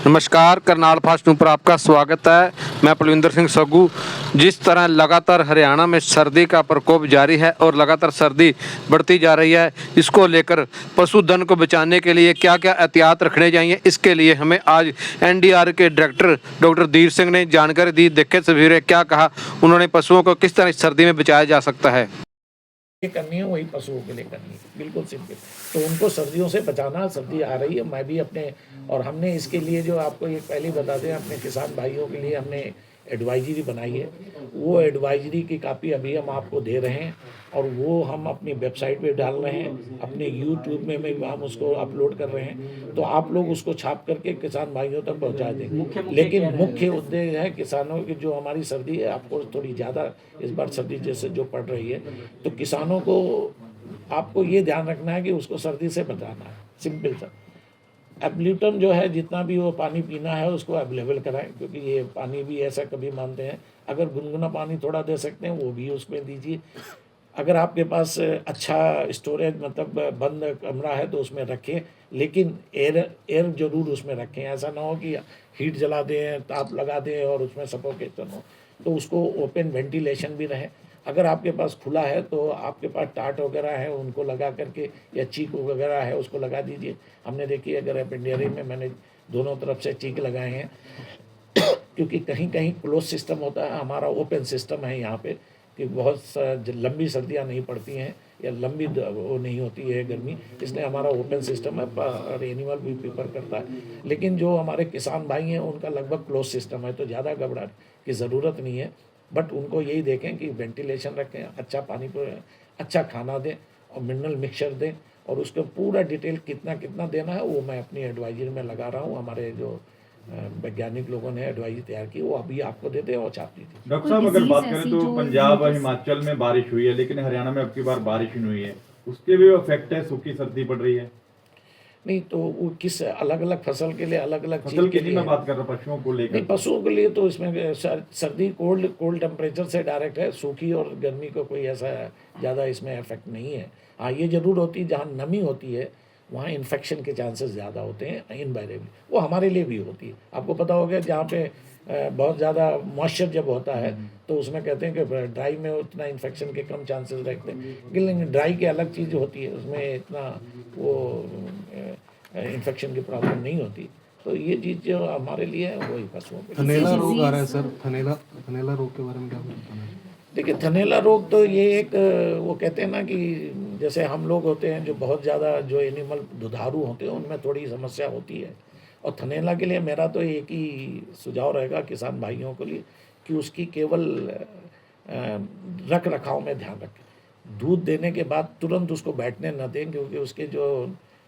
नमस्कार, Karnal fast news पर आपका स्वागत है। मैं पलविंदर सिंह सग्गू। जिस तरह लगातार हरियाणा में सर्दी का प्रकोप जारी है और लगातार सर्दी बढ़ती जा रही है, इसको लेकर पशुधन को बचाने के लिए क्या क्या एहतियात रखने चाहिए, इसके लिए हमें आज एनडीआर के डायरेक्टर डॉक्टर धीर सिंह ने जानकारी दी। देखें तस्वीरें, क्या कहा उन्होंने, पशुओं को किस तरह सर्दी में बचाया जा सकता है। ये करनी है वही पशुओं के लिए करनी है, बिल्कुल सिंपल। तो उनको सर्दियों से बचाना, सर्दी आ रही है, मैं भी अपने और हमने इसके लिए जो आपको ये पहले बता दें, अपने किसान भाइयों के लिए हमने एडवाइजरी बनाई है। वो एडवाइजरी की कापी अभी हम आपको दे रहे हैं और वो हम अपनी वेबसाइट पे डाल रहे हैं, अपने यूट्यूब में भी हम उसको अपलोड कर रहे हैं। तो आप लोग उसको छाप करके किसान भाइयों तक पहुंचा दें। लेकिन मुख्य उद्देश्य है किसानों की, जो हमारी सर्दी है आपको थोड़ी ज़्यादा इस बार सर्दी जैसे जो पड़ रही है, तो किसानों को आपको ये ध्यान रखना है कि उसको सर्दी से बचाना है, सिंपल सा। एब्ल्यूटन जो है, जितना भी वो पानी पीना है उसको अवेलेबल कराएं, क्योंकि ये पानी भी ऐसा कभी मानते हैं, अगर गुनगुना पानी थोड़ा दे सकते हैं वो भी उसमें दीजिए। अगर आपके पास अच्छा स्टोरेज मतलब बंद कमरा है तो उसमें रखें, लेकिन एयर जरूर उसमें रखें। ऐसा ना हो कि हीट जला दें, ताप लगा दें और उसमें सफोकेशन हो, तो उसको ओपन वेंटिलेशन भी रहे। अगर आपके पास खुला है तो आपके पास टाट वगैरह है, उनको लगा करके, या चीक वगैरह है उसको लगा दीजिए। हमने देखी अगर एपेंडियरी में मैंने दोनों तरफ से चीक लगाए हैं क्योंकि कहीं कहीं क्लोज सिस्टम होता है, हमारा ओपन सिस्टम है यहाँ पे, कि बहुत लंबी सर्दियाँ नहीं पड़ती हैं या लंबी वो नहीं होती है गर्मी, इसलिए हमारा ओपन सिस्टम है और एनिमल भी प्रीफर करता है। लेकिन जो हमारे किसान भाई हैं उनका लगभग क्लोज सिस्टम है, तो ज़्यादा घबराने की ज़रूरत नहीं है। बट उनको यही देखें कि वेंटिलेशन रखें, अच्छा पानी को, अच्छा खाना दें और मिनरल मिक्सचर दें, और उसको पूरा डिटेल कितना कितना देना है वो मैं अपनी एडवाइजरी में लगा रहा हूँ। हमारे जो वैज्ञानिक लोगों ने एडवाइजरी तैयार की, वो अभी आपको देते हैं और छाप दी थी। डॉक्टर साहब, अगर बात करें तो पंजाब और हिमाचल में बारिश हुई है, लेकिन हरियाणा में अब की बार बारिश नहीं हुई है, उसके भी इफेक्ट है, सूखी सर्दी पड़ रही है। नहीं, तो वो किस अलग अलग फसल के लिए अलग अलग फसल के लिए मैं बात कर रहा हूँ, पशुओं को लेकर। नहीं, पशुओं के लिए तो इसमें सर्दी कोल्ड टेम्परेचर से डायरेक्ट है, सूखी और गर्मी को कोई ऐसा ज़्यादा इसमें इफेक्ट नहीं है। हाँ, ये ज़रूर होती है जहाँ नमी होती है वहाँ इन्फेक्शन के चांसेस ज़्यादा होते हैं इनवायरेबली, वो हमारे लिए भी होती है। आपको पता होगा जहाँ पे बहुत ज़्यादा मॉइस्चर जब होता है तो उसमें कहते हैं कि ड्राई में उतना इन्फेक्शन के कम चांसेस रहते हैं, लेकिन ड्राई की अलग चीज़ होती है, उसमें इतना वो इन्फेक्शन की प्रॉब्लम नहीं होती। तो ये चीज़ जो हमारे लिए है वही पशुओं के लिए। थनैला रोग आ रहा है सर, थनैला रोग के बारे में क्या बताना है? देखिए, थनैला रोग तो ये एक वो कहते हैं ना कि जैसे हम लोग होते हैं जो बहुत ज़्यादा जो एनिमल दुधारू होते हैं उनमें थोड़ी समस्या होती है, और थनैला के लिए मेरा तो एक ही सुझाव रहेगा किसान भाइयों के लिए कि उसकी केवल रख रखाव में ध्यान रखें। दूध देने के बाद तुरंत उसको बैठने न दें, क्योंकि उसके जो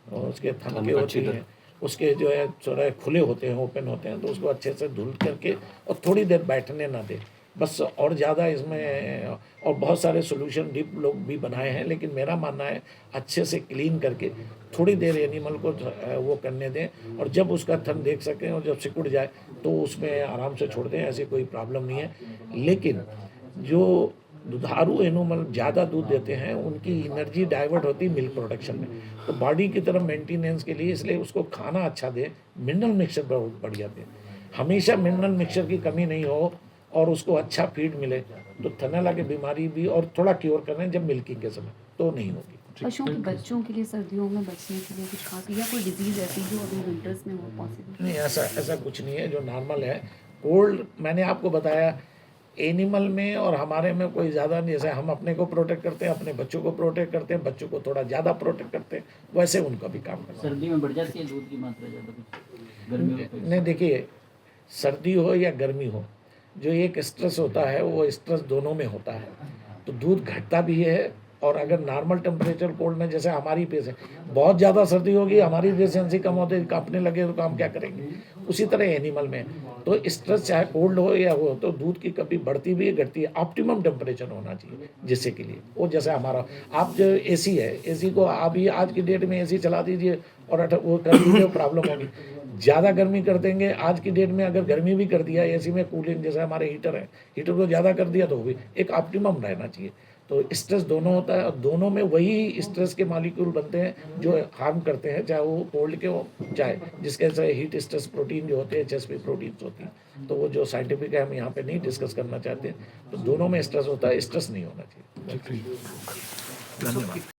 उसके थन के होती हैं, उसके जो है थोड़ा खुले होते हैं, ओपन होते हैं, तो उसको अच्छे से धुल करके और थोड़ी देर बैठने ना दें बस। और ज़्यादा इसमें और बहुत सारे सोल्यूशन डिप लोग भी बनाए हैं, लेकिन मेरा मानना है अच्छे से क्लीन करके थोड़ी देर एनिमल को वो करने दें, और जब उसका थन देख सकें और जब सिकुड़ जाए तो उसमें आराम से छोड़ दें, ऐसी कोई प्रॉब्लम नहीं है। लेकिन जो दुधारू एनिमल ज़्यादा दूध देते हैं उनकी एनर्जी डाइवर्ट होती है मिल्क प्रोडक्शन में, तो बॉडी की तरफ मेंटेनेंस के लिए, इसलिए उसको खाना अच्छा दें, मिनरल मिक्सचर बहुत बढ़िया दें, हमेशा मिनरल मिक्सचर की कमी नहीं हो और उसको अच्छा फीड मिले, तो थनैला की बीमारी भी और थोड़ा क्योर करें जब मिल्किंग के समय, तो नहीं होगी। पशुओं के बच्चों के लिए सर्दियों में बचने के लिए कुछ खास या कोई डिजीज़ ऐसी जो अभी विंटर्स में हो पॉसिबल? नहीं, ऐसा कुछ नहीं है, जो नॉर्मल है। कोल्ड मैंने आपको बताया, एनिमल में और हमारे में कोई ज़्यादा नहीं। जैसे हम अपने को प्रोटेक्ट करते हैं, अपने बच्चों को प्रोटेक्ट करते हैं, बच्चों को थोड़ा ज़्यादा प्रोटेक्ट करते हैं, वैसे उनका भी काम करना। सर्दी में बढ़ जाती है दूध की मात्रा ज़्यादा, कुछ गर्मी में? नहीं, देखिए, सर्दी हो या गर्मी हो, जो एक स्ट्रेस होता है वो स्ट्रेस दोनों में होता है, तो दूध घटता भी है। और अगर नॉर्मल टेम्परेचर कोल्ड में, जैसे हमारी पेशेंट बहुत ज़्यादा सर्दी होगी, हमारी पेशेंसी कम होती है, कांपने लगे तो काम क्या करेंगे, उसी तरह एनिमल में तो स्ट्रेस चाहे कोल्ड हो या हो, तो दूध की कभी बढ़ती भी है घटती है, ऑप्टिमम टेम्परेचर होना चाहिए जिससे के लिए वो, जैसे हमारा आप जो एसी है, एसी को अभी आज की डेट में एसी चला दीजिए और वो कर दीजिए, प्रॉब्लम होगी। ज़्यादा गर्मी कर देंगे आज की डेट में, अगर गर्मी भी कर दिया एसी में, कूलिंग जैसे हमारे हीटर है, हीटर को ज़्यादा कर दिया तो भी एक ऑप्टिमम रहना चाहिए। तो स्ट्रेस दोनों होता है और दोनों में वही स्ट्रेस के मॉलिक्यूल बनते हैं जो हार्म करते हैं, चाहे वो कोल्ड के हो चाहे जिसके से हीट स्ट्रेस प्रोटीन जो होते हैं, HSP प्रोटीन्स होती हैं। तो वो जो साइंटिफिक है हम यहाँ पे नहीं डिस्कस करना चाहते हैं। तो दोनों में स्ट्रेस होता है, स्ट्रेस नहीं होना चाहिए। धन्यवाद।